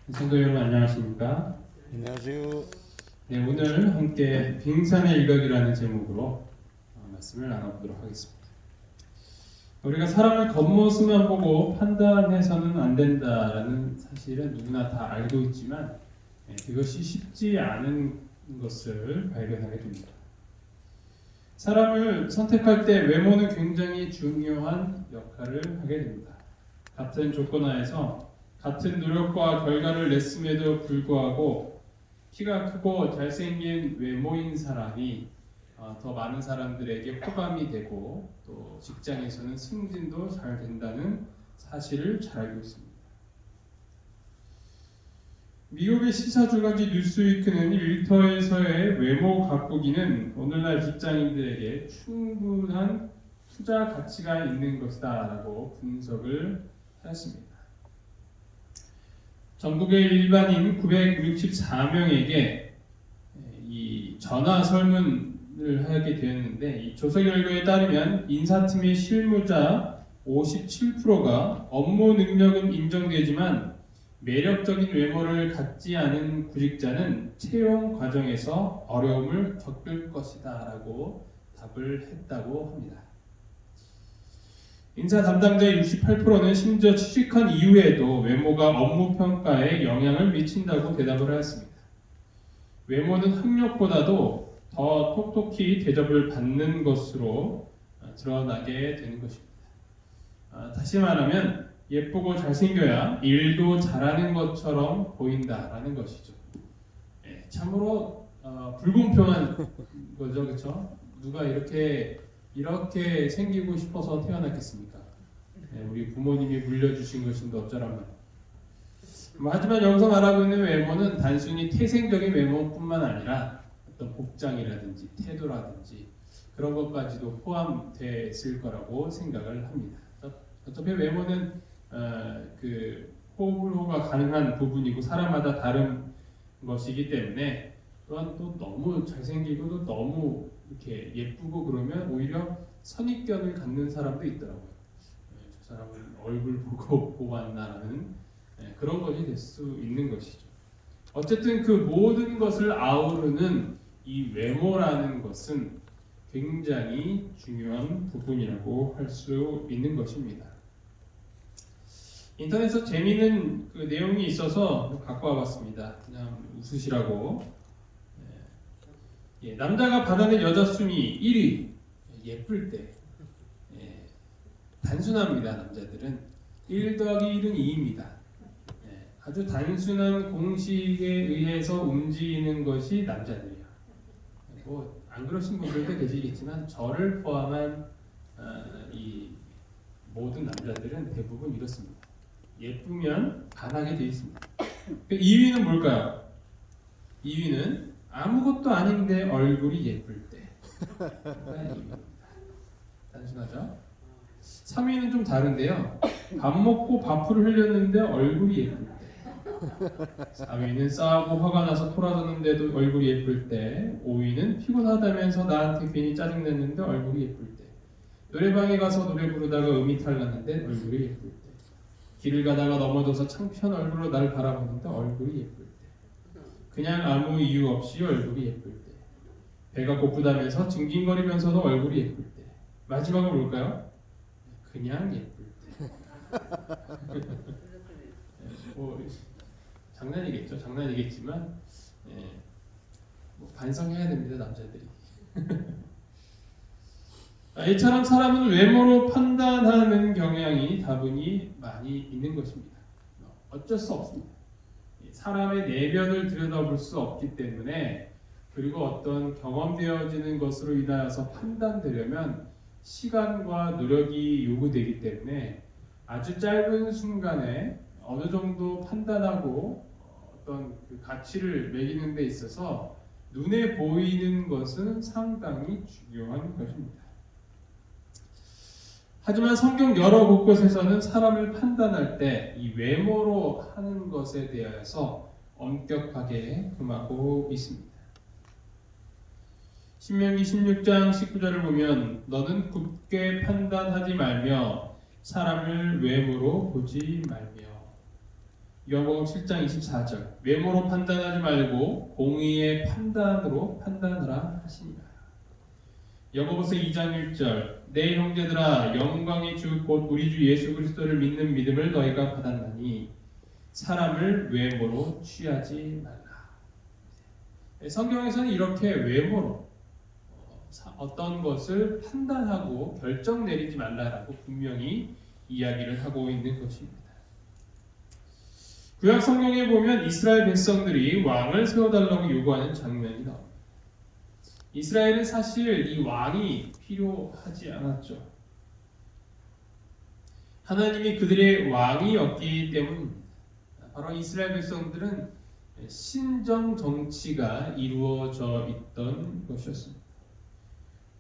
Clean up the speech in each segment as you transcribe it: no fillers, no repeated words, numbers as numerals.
성도 여러분 안녕하십니까? 안녕하세요. 네, 오늘 함께 빙산의 일각이라는 제목으로 말씀을 나눠보도록 하겠습니다. 우리가 사람을 겉모습만 보고 판단해서는 안 된다라는 사실은 누구나 다 알고 있지만 그것이 쉽지 않은 것을 발견하게 됩니다. 사람을 선택할 때 외모는 굉장히 중요한 역할을 하게 됩니다. 같은 조건 하에서 같은 노력과 결과를 냈음에도 불구하고 키가 크고 잘생긴 외모인 사람이 더 많은 사람들에게 호감이 되고 또 직장에서는 승진도 잘 된다는 사실을 잘 알고 있습니다. 미국의 시사주간지 뉴스위크는 일터에서의 외모 가꾸기는 오늘날 직장인들에게 충분한 투자 가치가 있는 것이다라고 분석을 하였습니다. 전국의 일반인 964명에게 이 전화 설문을 하게 되었는데 이 조사 결과에 따르면 인사팀의 실무자 57%가 업무 능력은 인정되지만 매력적인 외모를 갖지 않은 구직자는 채용 과정에서 어려움을 겪을 것이다라고 답을 했다고 합니다. 인사 담당자의 68%는 심지어 취직한 이후에도 외모가 업무 평가에 영향을 미친다고 대답을 하였습니다. 외모는 학력보다도 더 톡톡히 대접을 받는 것으로 드러나게 되는 것입니다. 다시 말하면 예쁘고 잘생겨야 일도 잘하는 것처럼 보인다라는 것이죠. 참으로 불공평한 거죠, 그렇죠? 누가 이렇게 생기고 싶어서 태어났겠습니까? 우리 부모님이 물려주신 것인데 어쩌라면. 하지만 여기서 말하고 있는 외모는 단순히 태생적인 외모뿐만 아니라 어떤 복장이라든지 태도라든지 그런 것까지도 포함됐을 거라고 생각을 합니다. 어차피 외모는 호불호가 가능한 부분이고 사람마다 다른 것이기 때문에 또한 또 너무 잘생기고 또 너무 이렇게 예쁘고 그러면 오히려 선입견을 갖는 사람도 있더라고요. 저 사람은 얼굴 보고 왔나라는 그런 것이 될 수 있는 것이죠. 어쨌든 그 모든 것을 아우르는 이 외모라는 것은 굉장히 중요한 부분이라고 할 수 있는 것입니다. 인터넷에서 재미있는 그 내용이 있어서 갖고 와봤습니다. 그냥 웃으시라고. 남자가 받아낸 여자 순위 1위 예쁠 때. 단순합니다. 남자들은 1 더하기 1은 2입니다. 아주 단순한 공식에 의해서 움직이는 것이 남자들이야. 안 그러신 분들도 계시겠지만 저를 포함한 이 모든 남자들은 대부분 이렇습니다. 예쁘면 반하게 되어 있습니다. 2위는 뭘까요? 2위는 아무것도 아닌데 얼굴이 예쁠 때. 단순하죠? 3위는 좀 다른데요. 밥 먹고 밥풀을 흘렸는데 얼굴이 예쁠 때. 4위는 싸우고 화가 나서 토라졌는데도 얼굴이 예쁠 때. 5위는 피곤하다면서 나한테 괜히 짜증냈는데 얼굴이 예쁠 때. 노래방에 가서 노래 부르다가 음이 탈났는데 얼굴이 예쁠 때. 길을 가다가 넘어져서 창피한 얼굴로 날 바라보는데 얼굴이 예쁠 때. 그냥 아무 이유 없이 얼굴이 예쁠 때. 배가 고프다면서 징징거리면서도 얼굴이 예쁠 때. 마지막은 뭘까요? 그냥 예쁠 때. 장난이겠죠. 장난이겠지만 반성해야 됩니다. 남자들이. 이처럼 사람은 외모로 판단하는 경향이 다분히 많이 있는 것입니다. 어쩔 수 없습니다. 사람의 내면을 들여다볼 수 없기 때문에 그리고 어떤 경험되어지는 것으로 인하여서 판단되려면 시간과 노력이 요구되기 때문에 아주 짧은 순간에 어느 정도 판단하고 어떤 그 가치를 매기는 데 있어서 눈에 보이는 것은 상당히 중요한 것입니다. 하지만 성경 여러 곳곳에서는 사람을 판단할 때 이 외모로 하는 것에 대해서 엄격하게 금하고 있습니다. 신명기 16장 19절을 보면 너는 굽게 판단하지 말며 사람을 외모로 보지 말며 요한복음 7장 24절 외모로 판단하지 말고 공의의 판단으로 판단하라 하시니라. 야고보서 2장 1절 내 형제들아 영광의 주 곧 우리 주 예수 그리스도를 믿는 믿음을 너희가 받았나니 사람을 외모로 취하지 말라. 성경에서는 이렇게 외모로 어떤 것을 판단하고 결정 내리지 말라라고 분명히 이야기를 하고 있는 것입니다. 구약 성경에 보면 이스라엘 백성들이 왕을 세워달라고 요구하는 장면이 나옵니다. 이스라엘은 사실 이 왕이 필요하지 않았죠. 하나님이 그들의 왕이었기 때문입니다. 바로 이스라엘 백성들은 신정 정치가 이루어져 있던 것이었습니다.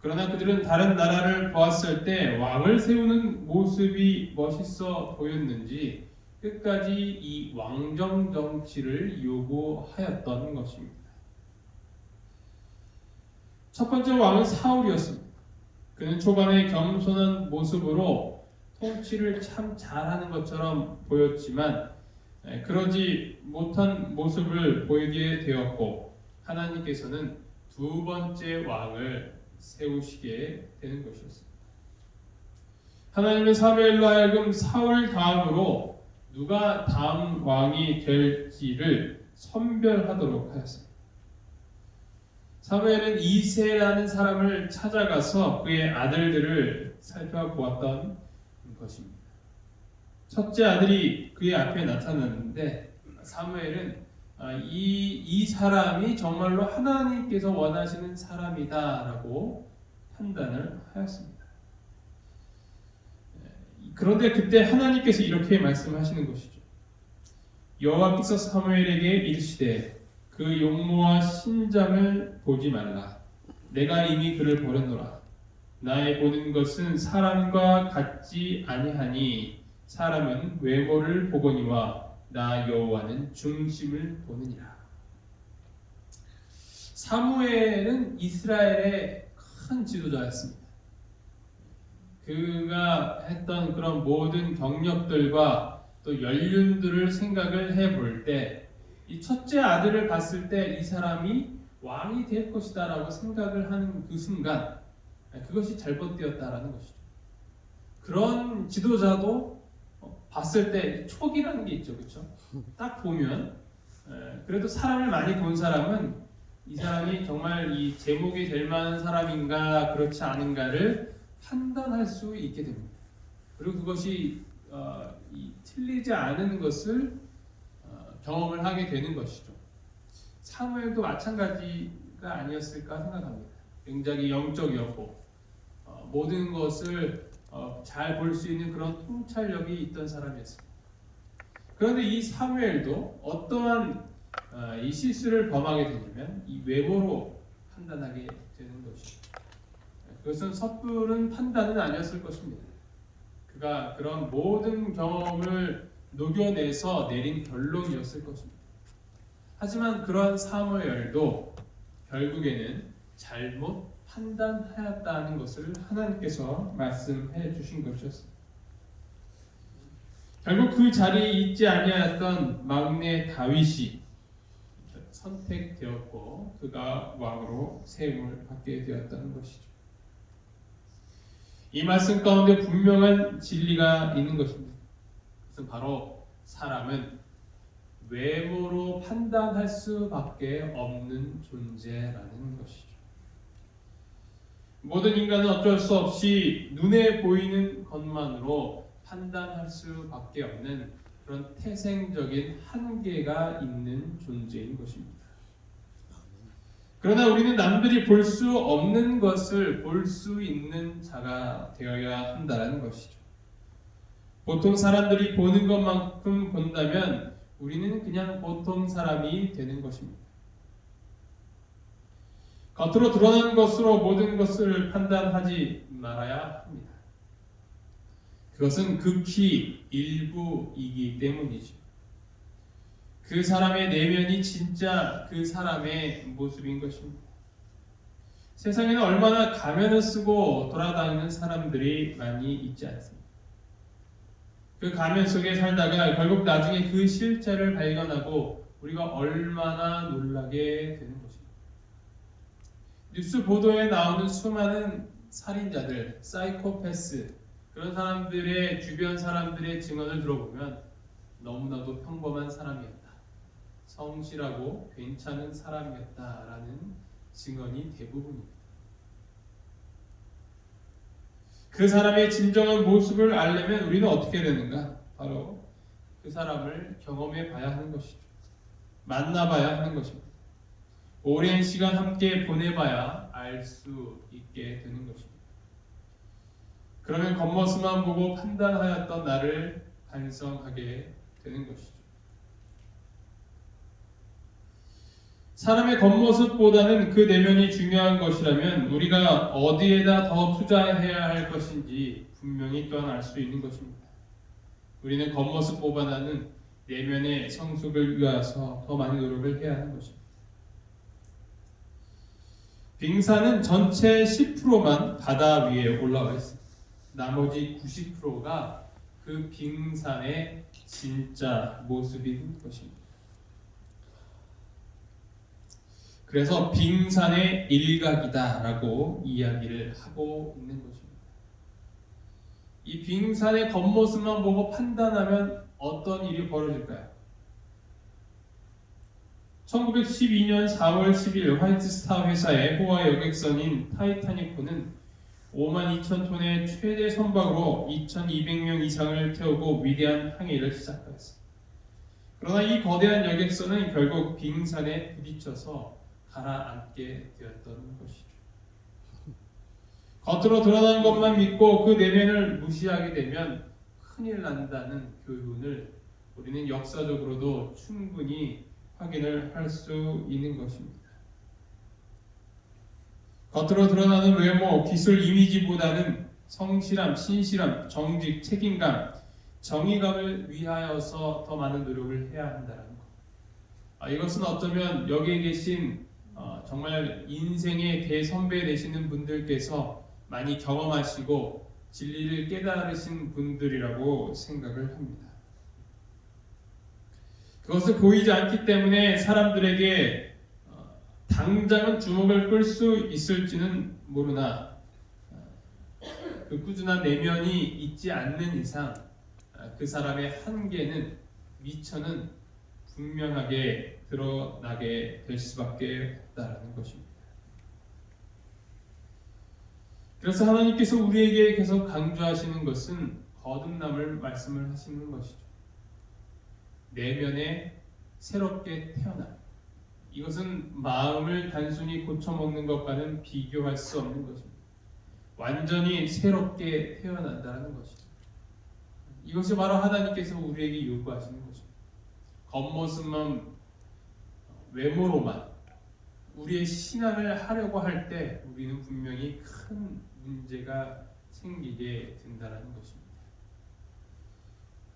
그러나 그들은 다른 나라를 보았을 때 왕을 세우는 모습이 멋있어 보였는지 끝까지 이 왕정 정치를 요구하였던 것입니다. 첫 번째 왕은 사울이었습니다. 그는 초반에 겸손한 모습으로 통치를 참 잘하는 것처럼 보였지만 그러지 못한 모습을 보이게 되었고 하나님께서는 두 번째 왕을 세우시게 되는 것이었습니다. 하나님은 사무엘로 하여금 사울 다음으로 누가 다음 왕이 될지를 선별하도록 하였습니다. 사무엘은 이새라는 사람을 찾아가서 그의 아들들을 살펴보았던 것입니다. 첫째 아들이 그의 앞에 나타났는데 사무엘은 이 사람이 정말로 하나님께서 원하시는 사람이다라고 판단을 하였습니다. 그런데 그때 하나님께서 이렇게 말씀하시는 것이죠. 여호와께서 사무엘에게 이르시되 그 용모와 신장을 보지 말라. 내가 이미 그를 버렸노라. 나의 보는 것은 사람과 같지 아니하니 사람은 외모를 보거니와 나 여호와는 중심을 보느니라. 사무엘은 이스라엘의 큰 지도자였습니다. 그가 했던 그런 모든 경력들과 또 연륜들을 생각을 해볼 때 이 첫째 아들을 봤을 때 이 사람이 왕이 될 것이다 라고 생각을 하는 그 순간 그것이 잘못되었다라는 것이죠. 그런 지도자도 봤을 때 촉이라는 게 있죠. 그렇죠? 딱 보면 그래도 사람을 많이 본 사람은 이 사람이 정말 이 제목이 될 만한 사람인가 그렇지 않은가를 판단할 수 있게 됩니다. 그리고 그것이 틀리지 않은 것을 경험을 하게 되는 것이죠. 사무엘도 마찬가지가 아니었을까 생각합니다. 굉장히 영적이었고 모든 것을 잘 볼 수 있는 그런 통찰력이 있던 사람이었습니다. 그런데 이 사무엘도 어떠한 이 실수를 범하게 되냐면 이 외모로 판단하게 되는 것이죠. 그것은 섣부른 판단은 아니었을 것입니다. 그가 그런 모든 경험을 녹여내서 내린 결론이었을 것입니다. 하지만 그러한 사무엘도 결국에는 잘못 판단하였다는 것을 하나님께서 말씀해 주신 것이었습니다. 결국 그 자리에 있지 아니하였던 막내 다윗이 선택되었고 그가 왕으로 세움을 받게 되었다는 것이죠. 이 말씀 가운데 분명한 진리가 있는 것입니다. 그것은 바로 사람은 외모로 판단할 수밖에 없는 존재라는 것이죠. 모든 인간은 어쩔 수 없이 눈에 보이는 것만으로 판단할 수밖에 없는 그런 태생적인 한계가 있는 존재인 것입니다. 그러나 우리는 남들이 볼 수 없는 것을 볼 수 있는 자가 되어야 한다는 것이죠. 보통 사람들이 보는 것만큼 본다면 우리는 그냥 보통 사람이 되는 것입니다. 겉으로 드러난 것으로 모든 것을 판단하지 말아야 합니다. 그것은 극히 일부이기 때문이죠. 그 사람의 내면이 진짜 그 사람의 모습인 것입니다. 세상에는 얼마나 가면을 쓰고 돌아다니는 사람들이 많이 있지 않습니까? 그 가면 속에 살다가 결국 나중에 그 실체를 발견하고 우리가 얼마나 놀라게 되는 것입니다. 뉴스 보도에 나오는 수많은 살인자들, 사이코패스, 그런 사람들의 주변 사람들의 증언을 들어보면 너무나도 평범한 사람이었다, 성실하고 괜찮은 사람이었다라는 증언이 대부분입니다. 그 사람의 진정한 모습을 알려면 우리는 어떻게 되는가? 바로 그 사람을 경험해 봐야 하는 것이죠. 만나봐야 하는 것입니다. 오랜 시간 함께 보내봐야 알 수 있게 되는 것입니다. 그러면 겉모습만 보고 판단하였던 나를 반성하게 되는 것이죠. 사람의 겉모습보다는 그 내면이 중요한 것이라면 우리가 어디에다 더 투자해야 할 것인지 분명히 또한 알 수 있는 것입니다. 우리는 겉모습보다는 내면의 성숙을 위해서 더 많은 노력을 해야 하는 것입니다. 빙산은 전체 10%만 바다 위에 올라와 있습니다. 나머지 90%가 그 빙산의 진짜 모습인 것입니다. 그래서 빙산의 일각이다라고 이야기를 하고 있는 것입니다. 이 빙산의 겉모습만 보고 판단하면 어떤 일이 벌어질까요? 1912년 4월 10일 화이트스타 회사의 호화 여객선인 타이타닉호는 52,000톤의 최대 선박으로 2,200명 이상을 태우고 위대한 항해를 시작하였습니다. 그러나 이 거대한 여객선은 결국 빙산에 부딪혀서 가라앉게 되었던 것이죠. 겉으로 드러난 것만 믿고 그 내면을 무시하게 되면 큰일 난다는 교훈을 우리는 역사적으로도 충분히 확인을 할 수 있는 것입니다. 겉으로 드러나는 외모, 기술, 이미지보다는 성실함, 신실함, 정직, 책임감, 정의감을 위하여서 더 많은 노력을 해야 한다는 것. 이것은 어쩌면 여기에 계신 정말 인생의 대선배 되시는 분들께서 많이 경험하시고 진리를 깨달으신 분들이라고 생각을 합니다. 그것을 보이지 않기 때문에 사람들에게 당장은 주목을 끌 수 있을지는 모르나 그 꾸준한 내면이 있지 않는 이상 그 사람의 한계는, 미천은 분명하게 드러나게 될 수밖에 없다는 것입니다. 그래서 하나님께서 우리에게 계속 강조하시는 것은 거듭남을 말씀을 하시는 것이죠. 내면에 새롭게 태어남. 이것은 마음을 단순히 고쳐먹는 것과는 비교할 수 없는 것입니다. 완전히 새롭게 태어난다는 것이죠. 이것이 바로 하나님께서 우리에게 요구하시는 것입니다. 겉모습만, 외모로만 우리의 신앙을 하려고 할 때 우리는 분명히 큰 문제가 생기게 된다는 것입니다.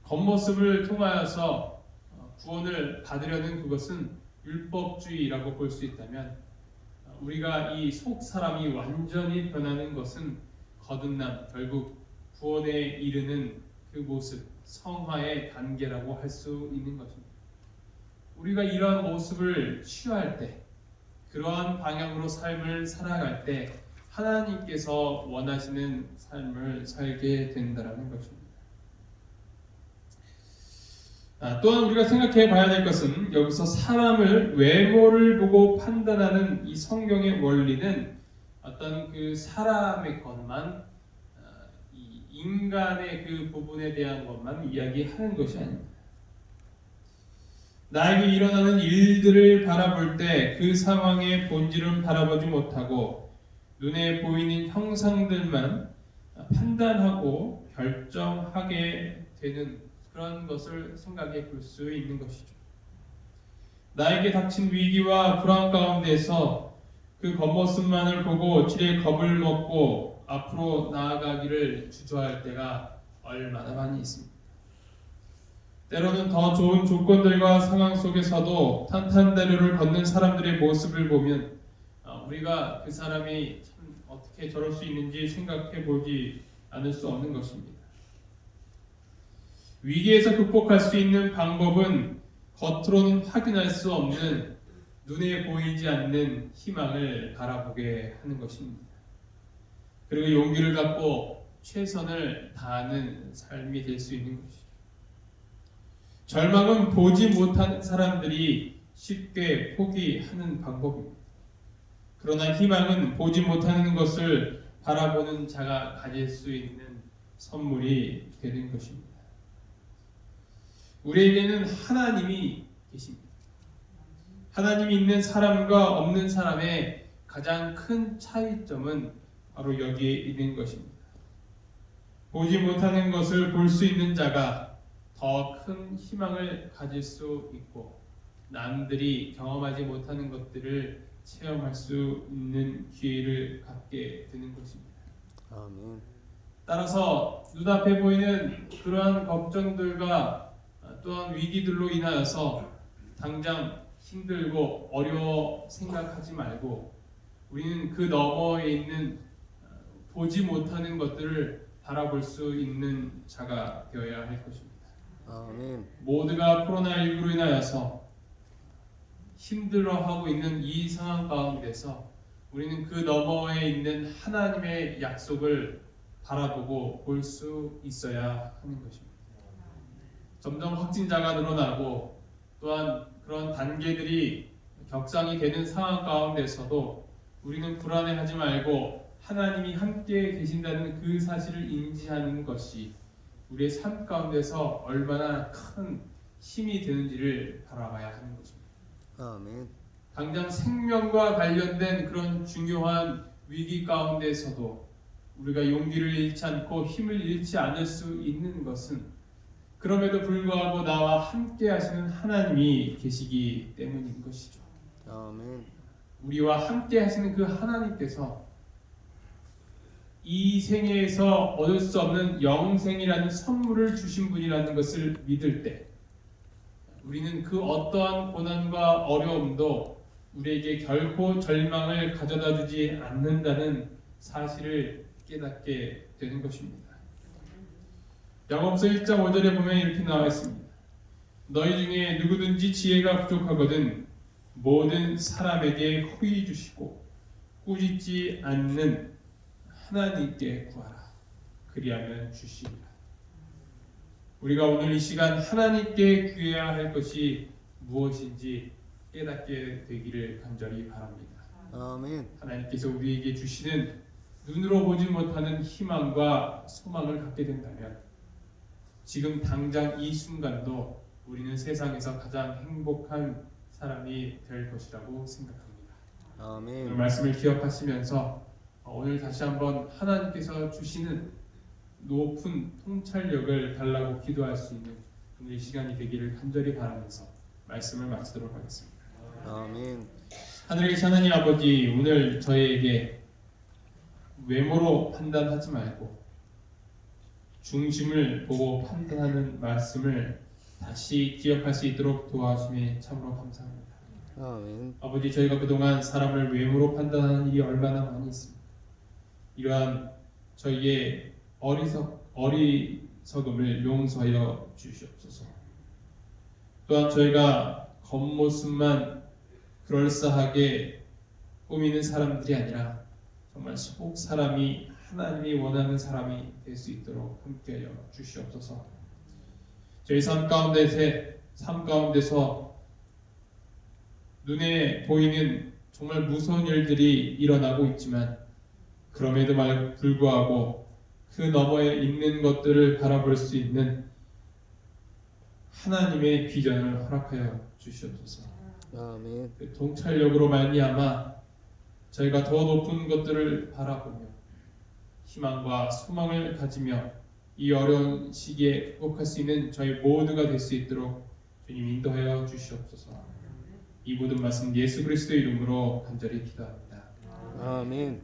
겉모습을 통하여서 구원을 받으려는 그것은 율법주의라고 볼 수 있다면, 우리가 이 속 사람이 완전히 변하는 것은 거듭남, 결국 구원에 이르는 그 모습, 성화의 단계라고 할 수 있는 것입니다. 우리가 이러한 모습을 취할 때, 그러한 방향으로 삶을 살아갈 때 하나님께서 원하시는 삶을 살게 된다는 것입니다. 또한 우리가 생각해 봐야 될 것은, 여기서 사람을 외모를 보고 판단하는 이 성경의 원리는 어떤 그 사람의 것만, 이 인간의 그 부분에 대한 것만 이야기하는 것이 아닙니다. 나에게 일어나는 일들을 바라볼 때 그 상황의 본질은 바라보지 못하고 눈에 보이는 형상들만 판단하고 결정하게 되는 그런 것을 생각해 볼 수 있는 것이죠. 나에게 닥친 위기와 불안 가운데서 그 겉모습만을 보고 지레 겁을 먹고 앞으로 나아가기를 주저할 때가 얼마나 많이 있습니다. 때로는 더 좋은 조건들과 상황 속에서도 탄탄대로를 걷는 사람들의 모습을 보면 우리가 그 사람이 참 어떻게 저럴 수 있는지 생각해 보지 않을 수 없는 것입니다. 위기에서 극복할 수 있는 방법은 겉으로는 확인할 수 없는 눈에 보이지 않는 희망을 바라보게 하는 것입니다. 그리고 용기를 갖고 최선을 다하는 삶이 될 수 있는 것이죠. 절망은 보지 못하는 사람들이 쉽게 포기하는 방법입니다. 그러나 희망은 보지 못하는 것을 바라보는 자가 가질 수 있는 선물이 되는 것입니다. 우리에게는 하나님이 계십니다. 하나님이 있는 사람과 없는 사람의 가장 큰 차이점은 바로 여기에 있는 것입니다. 보지 못하는 것을 볼 수 있는 자가 더 큰 희망을 가질 수 있고, 남들이 경험하지 못하는 것들을 체험할 수 있는 기회를 갖게 되는 것입니다. 아멘. 따라서 눈앞에 보이는 그러한 걱정들과 또한 위기들로 인하여서 당장 힘들고 어려워 생각하지 말고, 우리는 그 너머에 있는 보지 못하는 것들을 바라볼 수 있는 자가 되어야 할 것입니다. 아멘. 모두가 코로나19로 인하여서 힘들어하고 있는 이 상황 가운데서 우리는 그 너머에 있는 하나님의 약속을 바라보고 볼 수 있어야 하는 것입니다. 점점 확진자가 늘어나고 또한 그런 단계들이 격상이 되는 상황 가운데서도 우리는 불안해하지 말고 하나님이 함께 계신다는 그 사실을 인지하는 것이 우리의 삶 가운데서 얼마나 큰 힘이 되는지를 바라봐야 하는 것입니다. 아멘. 당장 생명과 관련된 그런 중요한 위기 가운데서도 우리가 용기를 잃지 않고 힘을 잃지 않을 수 있는 것은 그럼에도 불구하고 나와 함께 하시는 하나님이 계시기 때문인 것이죠. 아멘. 우리와 함께 하시는 그 하나님께서 이 생애에서 얻을 수 없는 영생이라는 선물을 주신 분이라는 것을 믿을 때 우리는 그 어떠한 고난과 어려움도 우리에게 결코 절망을 가져다 주지 않는다는 사실을 깨닫게 되는 것입니다. 야고보서 1장 5절에 보면 이렇게 나와 있습니다. 너희 중에 누구든지 지혜가 부족하거든 모든 사람에게 후히 주시고 꾸짖지 않는 하나님께 구하라. 그리하면 주시리라. 우리가 오늘 이 시간 하나님께 구해야 할 것이 무엇인지 깨닫게 되기를 간절히 바랍니다. 아멘. 하나님께서 우리에게 주시는 눈으로 보지 못하는 희망과 소망을 갖게 된다면 지금 당장 이 순간도 우리는 세상에서 가장 행복한 사람이 될 것이라고 생각합니다. 오늘 아멘. 말씀을 기억하시면서 오늘 다시 한번 하나님께서 주시는 높은 통찰력을 달라고 기도할 수 있는 오늘 이 시간이 되기를 간절히 바라면서 말씀을 마치도록 하겠습니다. 아멘. 하늘에 계신 하나님 아버지, 오늘 저희에게 외모로 판단하지 말고 중심을 보고 판단하는 말씀을 다시 기억할 수 있도록 도와주심에 참으로 감사합니다. 아멘. 아버지, 저희가 그동안 사람을 외모로 판단하는 일이 얼마나 많이 있습니다. 이러한 저희의 어리석음을 용서하여 주시옵소서. 또한 저희가 겉모습만 그럴싸하게 꾸미는 사람들이 아니라 정말 속 사람이 하나님이 원하는 사람이 될 수 있도록 함께하여 주시옵소서. 저희 삶 가운데서 눈에 보이는 정말 무서운 일들이 일어나고 있지만 그럼에도 불구하고 그 너머에 있는 것들을 바라볼 수 있는 하나님의 비전을 허락하여 주시옵소서. 아멘. 그 통찰력으로 말미암아 저희가 더 높은 것들을 바라보며 희망과 소망을 가지며 이 어려운 시기에 극복할 수 있는 저희 모두가 될 수 있도록 주님 인도하여 주시옵소서. 이 모든 말씀 예수 그리스도의 이름으로 간절히 기도합니다. 아멘.